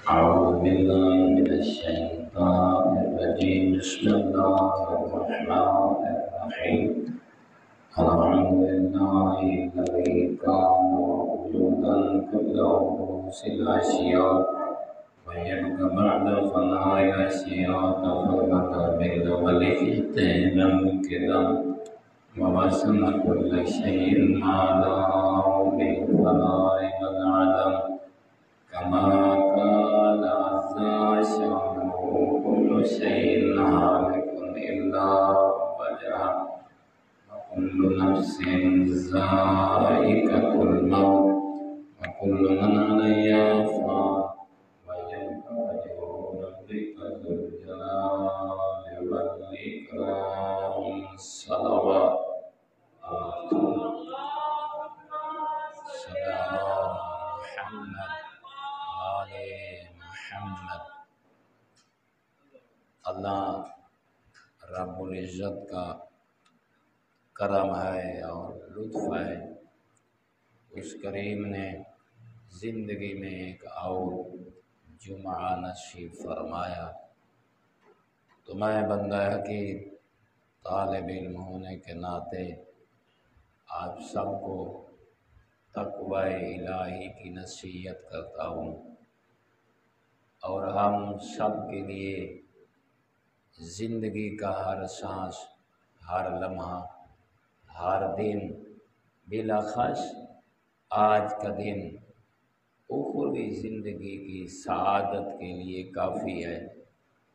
أعوذ بالله من الشيطان الرجيم بسم الله الرحمن الرحيم الحمد لله الذي كان موجودا قبل حدوث الأشياء ويبقى بعد فناء الأشياء تفرد بالوليد كذا ووزن كل شيء على بالفناء والعدم كما قال عز شأنه كل شيء هالك إلا وجهه وكل نفس ذائقة الموت وكل من عليها فان ويبقى وجه ربك ذو الجلال والإكرام صلوات محمد۔ اللہ رب العزت کا کرم ہے اور لطف ہے، اس کریم نے زندگی میں ایک اور جمعہ نصیب فرمایا، تو میں بندہ حقیر طالب علم ہونے کے ناطے آپ سب کو تقوی الہی کی نصیحت کرتا ہوں، اور ہم سب کے لیے زندگی کا ہر سانس، ہر لمحہ، ہر دن، بالاخص آج کا دن اخروی زندگی کی سعادت کے لیے کافی ہے۔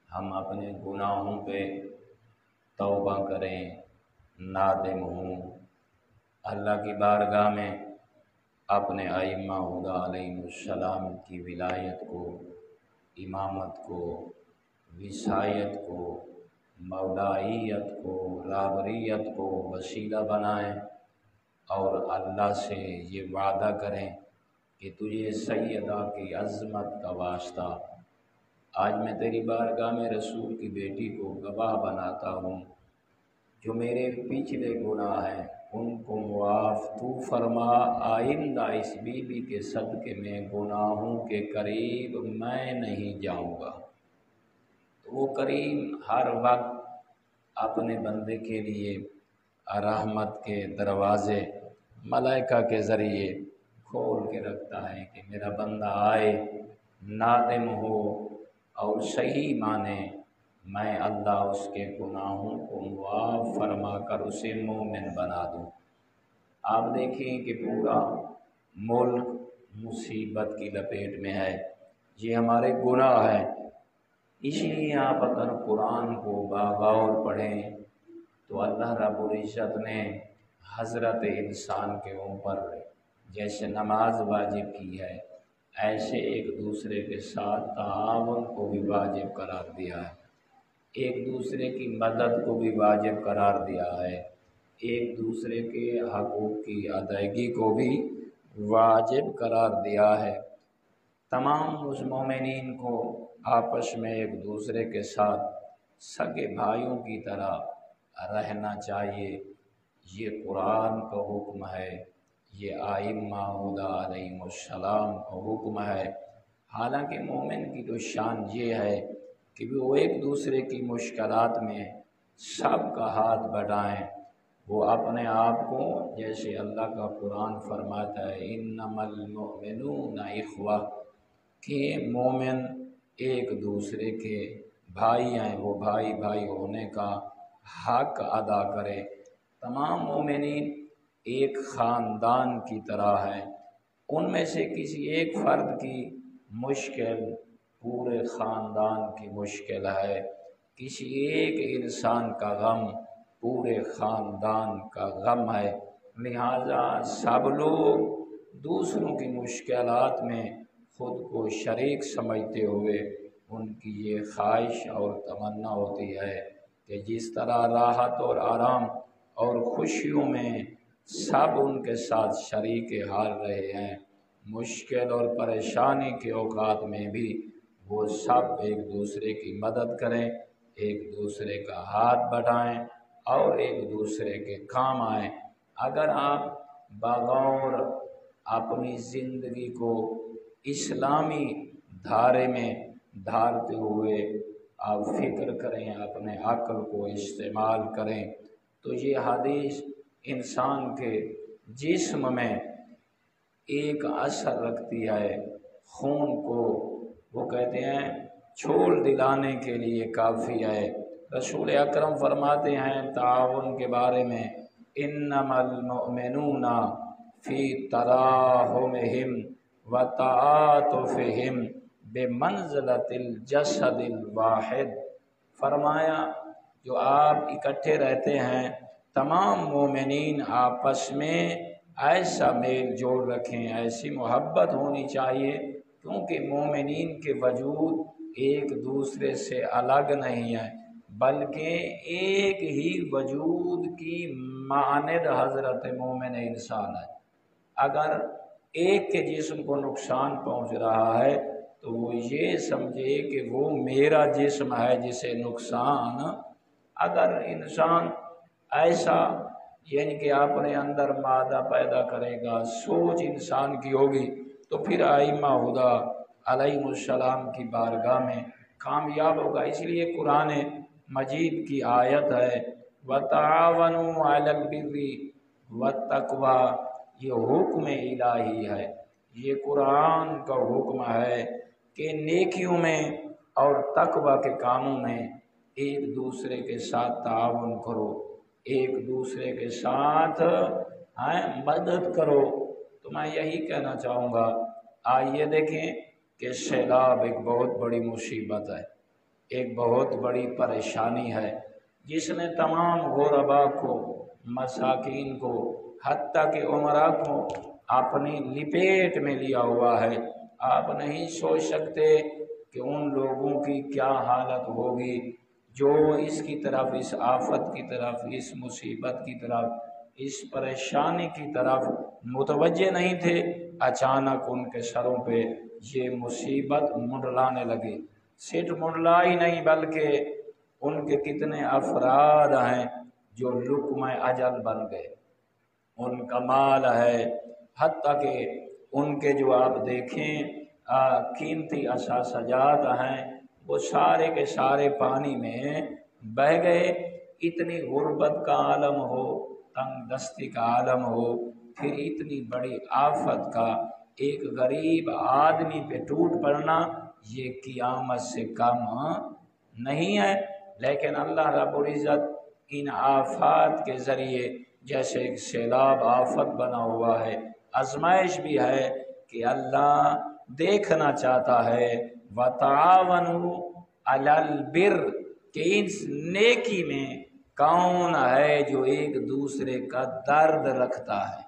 ہم اپنے گناہوں پہ توبہ کریں، نادم ہوں، اللہ کی بارگاہ میں اپنے ائمہ ہدیٰ علیہ السلام کی ولایت کو، امامت کو، وصایت کو، مولائیت کو، رابریت کو وسیلہ بنائیں، اور اللہ سے یہ وعدہ کریں کہ تجھے سیدہ کی عظمت کا واسطہ آج میں تیری بارگاہ میں رسول کی بیٹی کو گواہ بناتا ہوں، جو میرے پچھلے گناہ ہیں ان کو معاف تو فرما، آئندہ اس بیوی کے صدقے میں گناہوں کے قریب میں نہیں جاؤں گا۔ تو وہ کریم ہر وقت اپنے بندے کے لیے رحمت کے دروازے ملائکہ کے ذریعے کھول کے رکھتا ہے کہ میرا بندہ آئے، نادم ہو اور صحیح مانے، میں اللہ اس کے گناہوں کو معاف فرما کر اسے مومن بنا دوں۔ آپ دیکھیں کہ پورا ملک مصیبت کی لپیٹ میں ہے، یہ ہمارے گناہ ہیں، اس لیے آپ اگر قرآن کو باغور پڑھیں تو اللہ رب العزت نے حضرت انسان کے اوپر جیسے نماز واجب کی ہے، ایسے ایک دوسرے کے ساتھ تعاون کو بھی واجب قرار دیا ہے، ایک دوسرے کی مدد کو بھی واجب قرار دیا ہے، ایک دوسرے کے حقوق کی ادائیگی کو بھی واجب قرار دیا ہے۔ تمام اس مومنین کو آپس میں ایک دوسرے کے ساتھ سگے بھائیوں کی طرح رہنا چاہیے، یہ قرآن کا حکم ہے، یہ ائمہ ہدیٰ علیہم السلام کا حکم ہے۔ حالانکہ مومن کی تو شان یہ ہے کہ وہ ایک دوسرے کی مشکلات میں سب کا ہاتھ بٹائیں، وہ اپنے آپ کو جیسے اللہ کا قرآن فرماتا ہے انما المؤمنون اخوہ، کہ مومن ایک دوسرے کے بھائی ہیں، وہ بھائی بھائی ہونے کا حق ادا کرے۔ تمام مومنین ایک خاندان کی طرح ہیں، ان میں سے کسی ایک فرد کی مشکل پورے خاندان کی مشکل ہے، کسی ایک انسان کا غم پورے خاندان کا غم ہے، لہذا سب لوگ دوسروں کی مشکلات میں خود کو شریک سمجھتے ہوئے ان کی یہ خواہش اور تمنا ہوتی ہے کہ جس طرح راحت اور آرام اور خوشیوں میں سب ان کے ساتھ شریک حال رہے ہیں، مشکل اور پریشانی کے اوقات میں بھی وہ سب ایک دوسرے کی مدد کریں، ایک دوسرے کا ہاتھ بٹائیں اور ایک دوسرے کے کام آئیں۔ اگر آپ بغور اپنی زندگی کو اسلامی دھارے میں دھارتے ہوئے آپ فکر کریں، اپنے عقل کو استعمال کریں، تو یہ حدیث انسان کے جسم میں ایک اثر رکھتی ہے، خون کو وہ کہتے ہیں چھول دلانے کے لیے کافی ہے۔ رسول اکرم فرماتے ہیں تعاون کے بارے میں، انما المؤمنون فی تراحمہم وتعاطفہم بمنزلۃ الجسد الواحد۔ فرمایا جو آپ اکٹھے رہتے ہیں تمام مومنین آپس میں ایسا میل جول رکھیں، ایسی محبت ہونی چاہیے، کیونکہ مومنین کے وجود ایک دوسرے سے الگ نہیں ہے بلکہ ایک ہی وجود کی ماند حضرت مومن انسان ہے۔ اگر ایک کے جسم کو نقصان پہنچ رہا ہے تو وہ یہ سمجھے کہ وہ میرا جسم ہے جسے نقصان، اگر انسان ایسا یعنی کہ اپنے اندر مادہ پیدا کرے گا، سوچ انسان کی ہوگی، تو پھر ائمہ ہدی علیہ السلام کی بارگاہ میں کامیاب ہوگا۔ اس لیے قرآن مجید کی آیت ہے وَتَعَاوَنُوا عَلَى الْبِرِّ وَالتَّقْوَىٰ، یہ حکم الہی ہے، یہ قرآن کا حکم ہے کہ نیکیوں میں اور تقویٰ کے کاموں میں ایک دوسرے کے ساتھ تعاون کرو، ایک دوسرے کے ساتھ مدد کرو۔ تو میں یہی کہنا چاہوں گا، آئیے دیکھیں کہ سیلاب ایک بہت بڑی مصیبت ہے، ایک بہت بڑی پریشانی ہے، جس نے تمام غرباء کو، مساکین کو، حتیٰ کہ عمراء کو اپنی لپیٹ میں لیا ہوا ہے۔ آپ نہیں سوچ سکتے کہ ان لوگوں کی کیا حالت ہوگی جو اس کی طرف، اس آفت کی طرف، اس مصیبت کی طرف، اس پریشانی کی طرف متوجہ نہیں تھے، اچانک ان کے سروں پہ یہ مصیبت منڈلانے لگی۔ صرف منڈلائی نہیں بلکہ ان کے کتنے افراد ہیں جو لقمہ اجل بن گئے، ان کا مال ہے، حتیٰ کہ ان کے جو آپ دیکھیں قیمتی اثاثجات ہیں وہ سارے کے سارے پانی میں بہہ گئے۔ اتنی غربت کا عالم ہو، تنگ دستی کا عالم ہو، پھر اتنی بڑی آفت کا ایک غریب آدمی پہ ٹوٹ پڑنا، یہ قیامت سے کم نہیں ہے۔ لیکن اللہ رب العزت ان آفات کے ذریعے، جیسے ایک سیلاب آفت بنا ہوا ہے، آزمائش بھی ہے کہ اللہ دیکھنا چاہتا ہے وَتَعَاوَنُوا عَلَى الْبِرِّ، کہ اس نیکی میں کون ہے جو ایک دوسرے کا درد رکھتا ہے،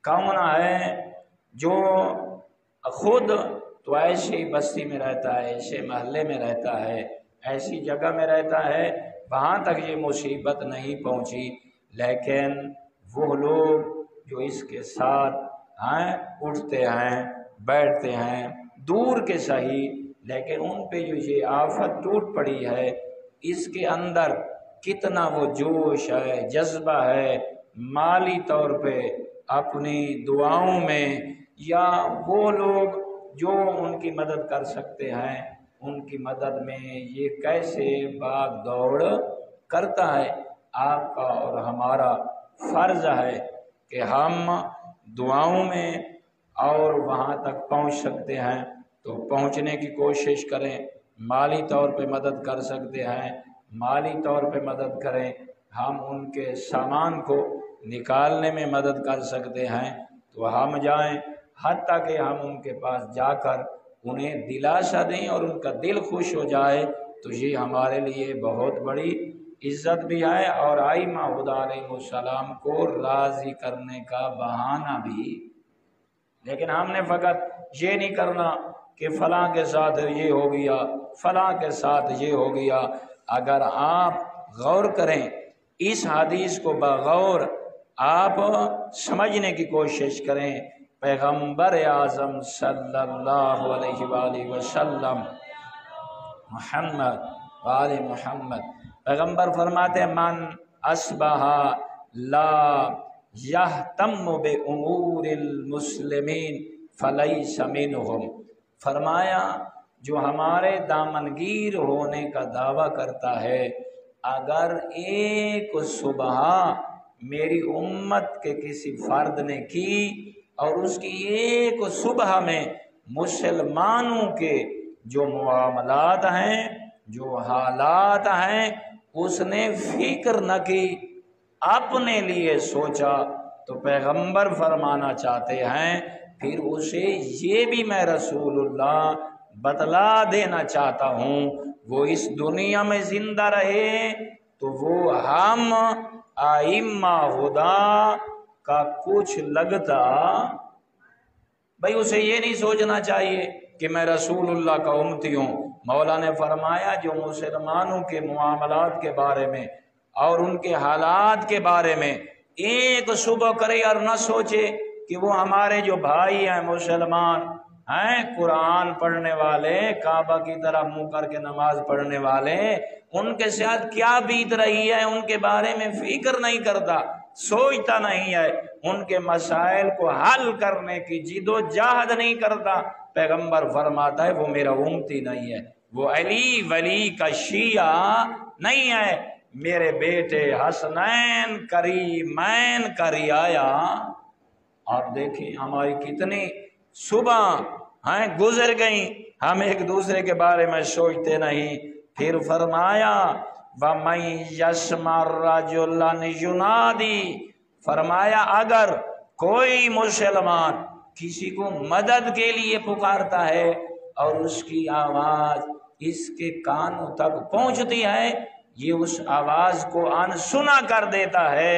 کون ہے جو خود تو ایسی بستی میں رہتا ہے، ایسے محلے میں رہتا ہے، ایسی جگہ میں رہتا ہے، وہاں تک یہ مصیبت نہیں پہنچی، لیکن وہ لوگ جو اس کے ساتھ اٹھتے ہیں بیٹھتے ہیں دور کے صحیح، لیکن ان پہ جو یہ آفت ٹوٹ پڑی ہے، اس کے اندر کتنا وہ جوش ہے، جذبہ ہے، مالی طور پہ اپنی دعاؤں میں، یا وہ لوگ جو ان کی مدد کر سکتے ہیں ان کی مدد میں یہ کیسے بھاگ دوڑ کرتا ہے۔ آپ کا اور ہمارا فرض ہے کہ ہم دعاؤں میں اور وہاں تک پہنچ سکتے ہیں تو پہنچنے کی کوشش کریں، مالی طور پہ مدد کر سکتے ہیں مالی طور پہ مدد کریں، ہم ان کے سامان کو نکالنے میں مدد کر سکتے ہیں تو ہم جائیں، حتیٰ کہ ہم ان کے پاس جا کر انہیں دلاسا دیں اور ان کا دل خوش ہو جائے، تو یہ ہمارے لیے بہت بڑی عزت بھی ہے اور ائمہ ہدی علیہ السلام کو راضی کرنے کا بہانہ بھی۔ لیکن ہم نے فقط یہ نہیں کرنا کہ فلاں کے ساتھ یہ ہو گیا، فلاں کے ساتھ یہ ہو گیا۔ اگر آپ غور کریں اس حدیث کو، بغور آپ سمجھنے کی کوشش کریں، پیغمبر اعظم صلی اللہ علیہ وآلہ وسلم محمد وآل محمد، پیغمبر فرماتے ہیں من اصبح لا یہتم بامور المسلمین فلیس منہم، فرمایا جو ہمارے دامنگیر ہونے کا دعویٰ کرتا ہے، اگر ایک صبح میری امت کے کسی فرد نے کی اور اس کی ایک صبح میں مسلمانوں کے جو معاملات ہیں، جو حالات ہیں، اس نے فکر نہ کی، اپنے لیے سوچا، تو پیغمبر فرمانا چاہتے ہیں پھر اسے یہ بھی میں رسول اللہ بتلا دینا چاہتا ہوں، وہ اس دنیا میں زندہ رہے تو وہ ہم ائمہ ہدی کا کچھ لگتا، بھائی اسے یہ نہیں سوچنا چاہیے کہ میں رسول اللہ کا امتی ہوں۔ مولا نے فرمایا جو مسلمانوں کے معاملات کے بارے میں اور ان کے حالات کے بارے میں ایک صبح کرے اور نہ سوچے کہ وہ ہمارے جو بھائی ہیں مسلمان ہیں، قرآن پڑھنے والے، کعبہ کی طرح منہ کر کے نماز پڑھنے والے، ان کے ساتھ کیا بیت رہی ہے ان کے بارے میں فکر نہیں کرتا، سوچتا نہیں ہے، ان کے مسائل کو حل کرنے کی جد و جہد نہیں کرتا۔ پیغمبر فرماتا ہے وہ میرا امتی نہیں ہے، وہ علی ولی کا شیعہ نہیں ہے، میرے بیٹے حسنین کریمین کا رعایا۔ آپ دیکھیں ہماری کتنی صبح گزر گئیں، ہم ایک دوسرے کے بارے میں سوچتے نہیں۔ پھر فرمایا وَمَن يَسْمَعْ رَجُلًا يُنَادِي، فرمایا اگر کوئی مسلمان کسی کو مدد کے لیے پکارتا ہے اور اس کی آواز اس کے کانوں تک پہنچتی ہے، یہ اس آواز کو انسنا کر دیتا ہے،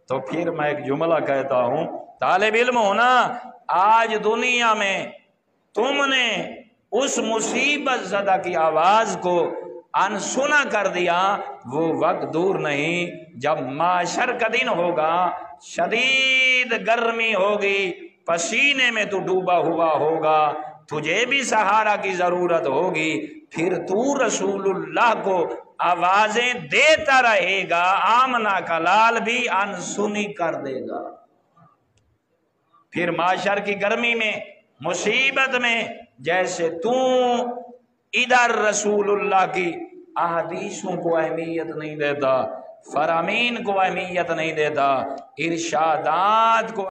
تو پھر میں ایک جملہ کہتا ہوں، طالب علم ہونا، آج دنیا میں تم نے اس مصیبت زدہ کی آواز کو انسنا کر دیا، وہ وقت دور نہیں جب معاشر کا دن ہوگا، شدید گرمی ہوگی، پسینے میں تو ڈوبا ہوا ہوگا، تجھے بھی سہارا کی ضرورت ہوگی، پھر تو رسول اللہ کو آوازیں دیتا رہے گا، آمنہ کا لال بھی انسنی کر دے گا۔ پھر معاشر کی گرمی میں، مصیبت میں، جیسے تو ادھر رسول اللہ کی احادیثوں کو اہمیت نہیں دیتا، فرامین کو اہمیت نہیں دیتا، ارشادات کو